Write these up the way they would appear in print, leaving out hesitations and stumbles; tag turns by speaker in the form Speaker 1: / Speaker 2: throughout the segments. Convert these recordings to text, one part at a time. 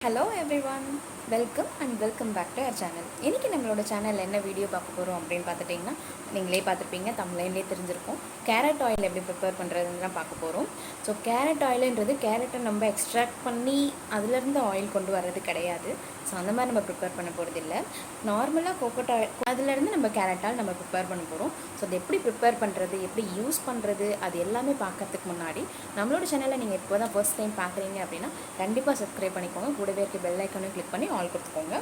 Speaker 1: Hello everyone, welcome back to our channel. இன்றைக்கி நம்மளோட சேனலில் என்ன வீடியோ பார்க்க போகிறோம் அப்படின்னு பார்த்துட்டிங்கன்னா, நீங்களே பார்த்துருப்பீங்க, தமிழ்லேயே தெரிஞ்சிருக்கும். கேரட் ஆயில் எப்படி ப்ரிப்பேர் பண்ணுறதுன்னு தான் பார்க்க போகிறோம். ஸோ கேரட் ஆயிலுன்றது கேரட்டை நம்ம எக்ஸ்ட்ராக்ட் பண்ணி அதுலேருந்து ஆயில் கொண்டு வர்றது கிடையாது. ஸோ அந்த மாதிரி நம்ம ப்ரிப்பேர் பண்ண போகிறது இல்லை. நார்மலாக கோகோட் ஆயில் அதுலேருந்து நம்ம கேரட் ஆயில் நம்ம ப்ரிப்பேர் பண்ண போகிறோம். ஸோ அது எப்படி ப்ரிப்பேர் பண்ணுறது, எப்படி யூஸ் பண்ணுறது, அது எல்லாமே பார்க்கறதுக்கு முன்னாடி நம்மளோட சேனலில் நீங்கள் இப்போ தான் ஃபர்ஸ்ட் டைம் பார்க்குறீங்க அப்படின்னா கண்டிப்பாக சப்ஸ்கிரைப் பண்ணிக்கோங்க. கூடவே இருக்க பெல் ஐக்கானையும் கிளிக் பண்ணி ஆல் கொடுத்துக்கோங்க.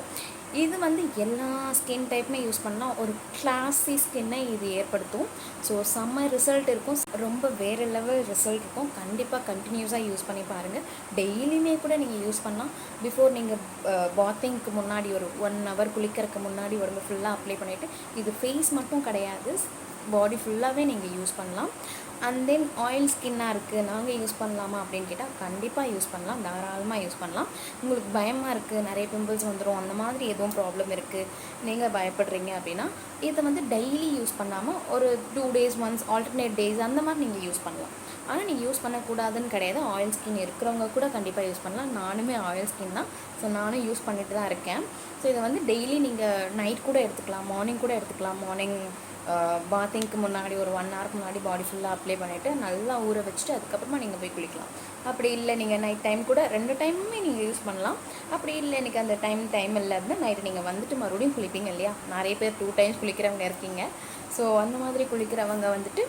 Speaker 1: இது வந்து எல்லா ஸ்கின் டைப்புமே யூஸ் பண்ணால் ஒரு கிளாஸி ஸ்கின்னை இது ஏற்படுத்தும். ஸோ செம்ம ரிசல்ட் இருக்கும், ரொம்ப வேறு லெவல் ரிசல்ட் இருக்கும். கண்டிப்பாக கண்டினியூஸாக யூஸ் பண்ணி பாருங்கள். டெய்லியுமே கூட நீங்கள் யூஸ் பண்ணலாம். பிஃபோர் நீங்கள் பாத்திங்க்கு முன்னாடி ஒரு 1 ஹவர் குளிக்கிறதுக்கு முன்னாடி உடம்பு ஃபுல்லாக அப்ளை பண்ணிவிட்டு, இது ஃபேஸ் மட்டும் கிடையாது, பாடி ஃபுல்லாகவே நீங்கள் யூஸ் பண்ணலாம். அண்ட் தென் ஆயில் ஸ்கின்னாக இருக்குது, நாங்கள் யூஸ் பண்ணலாமா அப்படின்னு கேட்டால் கண்டிப்பாக யூஸ் பண்ணலாம், தாராளமாக யூஸ் பண்ணலாம். உங்களுக்கு பயமாக இருக்குது, நிறைய பிம்பிள்ஸ் வந்துடும், அந்த மாதிரி எதுவும் ப்ராப்ளம் இருக்குது, நீங்கள் பயப்படுறீங்க அப்படின்னா இதை வந்து டெய்லி யூஸ் பண்ணாமல் ஒரு 2 days ஒன்ஸ், ஆல்டர்னேட் டேஸ் அந்த மாதிரி நீங்கள் யூஸ் பண்ணலாம். ஆனால் நீங்கள் யூஸ் பண்ணக்கூடாதுன்னு கிடையாது. ஆயில் ஸ்கின் இருக்கிறவங்க கூட கண்டிப்பாக யூஸ் பண்ணலாம். நானுமே ஆயில் ஸ்கின் தான், ஸோ நானும் யூஸ் பண்ணிட்டு தான் இருக்கேன். ஸோ இதை வந்து டெய்லி நீங்கள் நைட் கூட எடுத்துக்கலாம், மார்னிங் கூட எடுத்துக்கலாம். மார்னிங் பாத்திங்க்கு முன்னாடி ஒரு 1 ஹவருக்கு முன்னாடி பாடி ஃபுல்லாக அப்ளை பண்ணிவிட்டு நல்லா ஊற வச்சுட்டு அதுக்கப்புறமா நீங்கள் போய் குளிக்கலாம். அப்படி இல்லை நீங்கள் நைட் டைம் கூட 2 டைமுமே நீங்கள் யூஸ் பண்ணலாம். அப்படி இல்லை எனக்கு அந்த டைம் இல்லை அப்படின்னா நைட்டு நீங்கள் வந்துட்டு மறுபடியும் குளிப்பீங்க இல்லையா, நிறைய பேர் 2 டைம்ஸ் குளிக்கிறவங்க இருக்கீங்க. ஸோ அந்த மாதிரி குளிக்கிறவங்க வந்துட்டு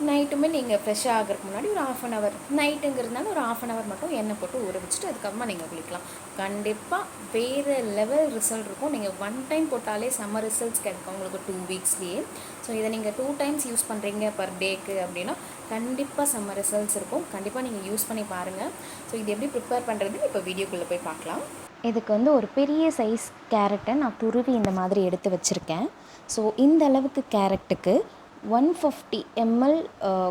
Speaker 1: நைட்டுமே நீங்கள் ஃப்ரெஷ்ஷாக ஆகிறதுக்கு முன்னாடி ஒரு 1/2 hour, நைட்டுங்கிறதுனால ஒரு 1/2 hour மட்டும் எண்ணெய் போட்டு ஊற வச்சுட்டு அதுக்கப்புறமா நீங்கள் குளிக்கலாம். கண்டிப்பாக வேறு லெவல் ரிசல்ட் இருக்கும். நீங்கள் 1 டைம் போட்டாலே செம்ம ரிசல்ட்ஸ் கிடைக்கும் உங்களுக்கு 2 weeksலேயே. ஸோ இதை நீங்கள் 2 times யூஸ் பண்ணுறீங்க பர் டேக்கு அப்படின்னா கண்டிப்பாக செம்ம ரிசல்ட்ஸ் இருக்கும். கண்டிப்பாக நீங்கள் யூஸ் பண்ணி பாருங்கள். ஸோ இது எப்படி ப்ரிப்பேர் பண்ணுறது இப்போ வீடியோக்குள்ளே போய் பார்க்கலாம். இதுக்கு வந்து ஒரு பெரிய சைஸ் கேரட்டை நான் துருவி இந்த மாதிரி எடுத்து வச்சுருக்கேன். ஸோ இந்த அளவுக்கு கேரட்டுக்கு 150 ml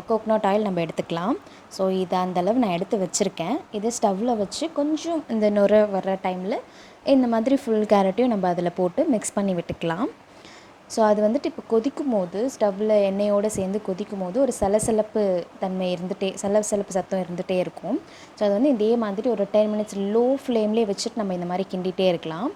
Speaker 1: கோகோனட் ஆயில் நம்ம எடுத்துக்கலாம். ஸோ இதை அந்தளவு நான் எடுத்து வச்சுருக்கேன். இதை ஸ்டவ்வில் வச்சு கொஞ்சம் இந்த நுரை வர்ற டைமில் இந்த மாதிரி ஃபுல் கேரட்டையும் நம்ம அதில் போட்டு மிக்ஸ் பண்ணி விட்டுக்கலாம். ஸோ அது வந்துட்டு இப்போ கொதிக்கும் போது, ஸ்டவ்வில் எண்ணெயோடு சேர்ந்து கொதிக்கும் போது ஒரு சலசலப்பு தன்மை இருந்துகிட்டே, சலசலப்பு சத்தம் இருந்துகிட்டே இருக்கும். ஸோ அது வந்து இதே மாதிரி ஒரு 10 minutes லோ ஃப்ளேம்லேயே வச்சுட்டு நம்ம இந்த மாதிரி கிண்டிகிட்டே இருக்கலாம்.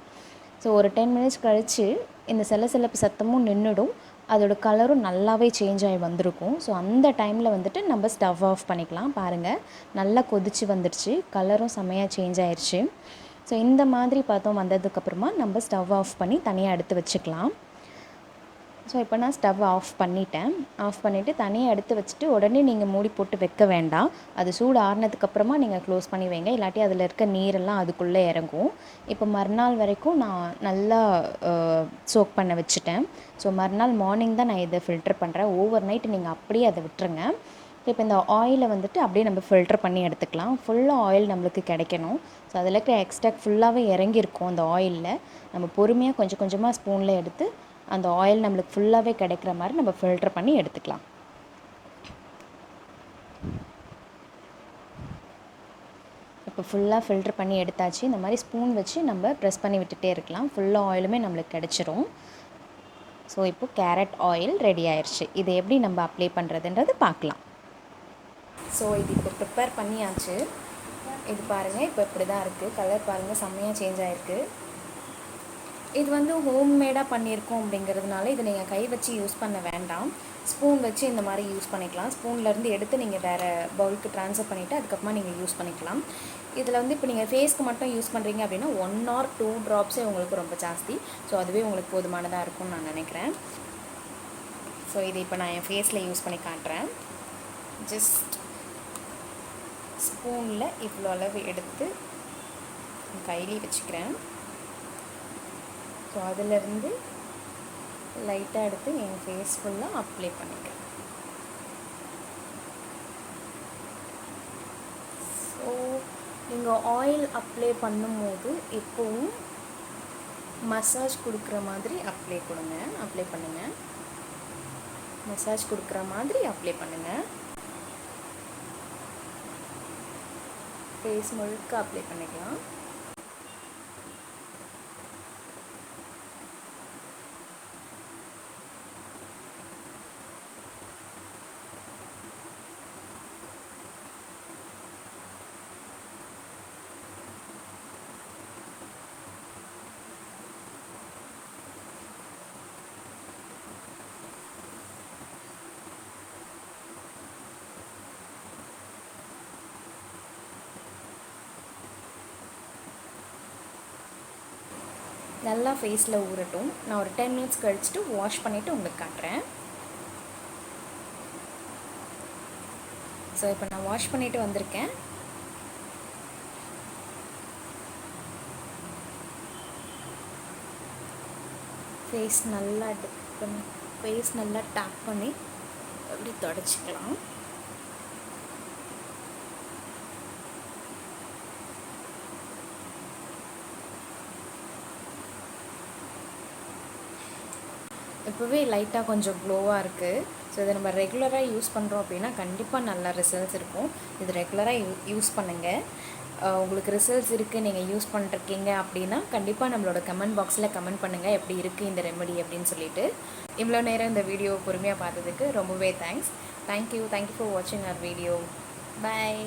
Speaker 1: ஸோ ஒரு 10 minutes கழித்து இந்த சலசலப்பு சத்தமும் நின்றுடும், அதோட கலரும் நல்லாவே சேஞ்ச் ஆகி வந்திருக்கும். ஸோ அந்த டைமில் வந்துட்டு நம்ம ஸ்டவ் ஆஃப் பண்ணிக்கலாம். பாருங்கள், நல்லா கொதித்து வந்துடுச்சு, கலரும் செம்மையாக சேஞ்ச் ஆயிடுச்சு. ஸோ இந்த மாதிரி பார்த்தோம் வந்ததுக்கப்புறமா நம்ம ஸ்டவ் ஆஃப் பண்ணி தனியாக எடுத்து வச்சுக்கலாம். ஸோ இப்போ நான் ஸ்டவ் ஆஃப் பண்ணிவிட்டேன். ஆஃப் பண்ணிவிட்டு தனியாக எடுத்து வச்சுட்டு உடனே நீங்கள் மூடி போட்டு வைக்க வேண்டாம். அது சூடு ஆறுனதுக்கப்புறமா நீங்கள் க்ளோஸ் பண்ணி வைங்க, இல்லாட்டி அதில் இருக்க நீரெல்லாம் அதுக்குள்ளே இறங்கும். இப்போ மறுநாள் வரைக்கும் நான் நல்லா சோக் பண்ண வச்சுட்டேன். ஸோ மறுநாள் மார்னிங் தான் நான் இதை ஃபில்டர் பண்ணுறேன். ஓவர் நைட் நீங்கள் அப்படியே அதை விட்டுருங்க. இப்போ இந்த ஆயிலை வந்துட்டு அப்படியே நம்ம ஃபில்டர் பண்ணி எடுத்துக்கலாம். ஃபுல்லாக ஆயில் நம்மளுக்கு கிடைக்கணும். ஸோ அதில் இருக்க எக்ஸ்ட்ராக்ட் ஃபுல்லாகவே இறங்கியிருக்கும் அந்த ஆயிலில். நம்ம பொறுமையாக கொஞ்சம் கொஞ்சமாக ஸ்பூனில் எடுத்து அந்த ஆயில் நம்மளுக்கு ஃபுல்லாகவே கிடைக்கிற மாதிரி நம்ம ஃபில்டர் பண்ணி எடுத்துக்கலாம். இப்போ ஃபுல்லாக ஃபில்டர் பண்ணி எடுத்தாச்சு. இந்த மாதிரி ஸ்பூன் வச்சு நம்ம ப்ரெஸ் பண்ணி விட்டுட்டே இருக்கலாம், ஃபுல்லாக ஆயிலுமே நம்மளுக்கு கிடச்சிரும். ஸோ இப்போ கேரட் ஆயில் ரெடி ஆயிடுச்சு. இதை எப்படி நம்ம அப்ளை பண்ணுறதுன்றது பார்க்கலாம். ஸோ இது இப்போ ப்ரிப்பேர் பண்ணியாச்சு. இது பாருங்கள், இப்போ இப்படி தான் இருக்குது. கலர் பாருங்கள், செம்மையாக சேஞ்ச் ஆகிருக்கு. இது வந்து ஹோம்மேடாக பண்ணியிருக்கோம் அப்படிங்கிறதுனால இதை நீங்கள் கை வச்சு யூஸ் பண்ண வேண்டாம், ஸ்பூன் வச்சு இந்த மாதிரி யூஸ் பண்ணிக்கலாம். ஸ்பூன்லேருந்து எடுத்து நீங்கள் வேறு பவுலுக்கு ட்ரான்ஸ்ஃபர் பண்ணிவிட்டு அதுக்கப்புறமா நீங்கள் யூஸ் பண்ணிக்கலாம். இதில் வந்து இப்போ நீங்கள் ஃபேஸ்க்கு மட்டும் யூஸ் பண்ணுறீங்க அப்படின்னா 1 or 2 drops உங்களுக்கு ரொம்ப ஜாஸ்தி. ஸோ அதுவே உங்களுக்கு போதுமானதாக இருக்கும்னு நான் நினைக்கிறேன். ஸோ இது இப்போ நான் என் ஃபேஸில் யூஸ் பண்ணி காட்டுறேன். ஜஸ்ட் ஸ்பூனில் இவ்வளோ அளவு எடுத்து கையிலே வச்சுக்கிறேன். ஸோ அதிலிருந்து லைட்டாக எடுத்து என் ஃபேஸ் ஃபுல்லாக அப்ளை பண்ணிக்கிறேன். ஸோ நீங்கள் ஆயில் அப்ளை பண்ணும்போது எப்போவும் மசாஜ் கொடுக்குற மாதிரி அப்ளை பண்ணுங்கள். மசாஜ் கொடுக்குற மாதிரி அப்ளை பண்ணுங்கள். ஃபேஸ் முழுக்க அப்ளை பண்ணிக்கலாம். நல்லா ஃபேஸில் ஊறட்டும். நான் ஒரு 10 மினிட்ஸ் கழிச்சுட்டு வாஷ் பண்ணிவிட்டு உங்களுக்கு காட்டுறேன். ஸோ இப்போ நான் வாஷ் பண்ணிவிட்டு வந்திருக்கேன். ஃபேஸ் நல்லா ஃபேஸ் நல்லா டேப் பண்ணி அப்படி தொடச்சிக்கலாம். இப்போவே லைட்டாக கொஞ்சம் க்ளோவாக இருக்குது. ஸோ இதை நம்ம ரெகுலராக யூஸ் பண்ணுறோம் அப்படின்னா கண்டிப்பாக நல்ல ரிசல்ட்ஸ் இருக்கும். இது ரெகுலராக யூஸ் பண்ணுங்கள். உங்களுக்கு ரிசல்ட்ஸ் இருக்குது, நீங்கள் யூஸ் பண்ணிருக்கீங்க அப்படின்னா கண்டிப்பாக நம்மளோட கமெண்ட் பாக்ஸில் கமெண்ட் பண்ணுங்கள் எப்படி இருக்குது இந்த ரெமெடி அப்படின்னு சொல்லிட்டு. இவ்வளோ நேரம் இந்த வீடியோ பொறுமையாக பார்த்ததுக்கு ரொம்பவே தேங்க்ஸ். தேங்க்யூ ஃபார் வாட்சிங் அவர் வீடியோ. பாய்.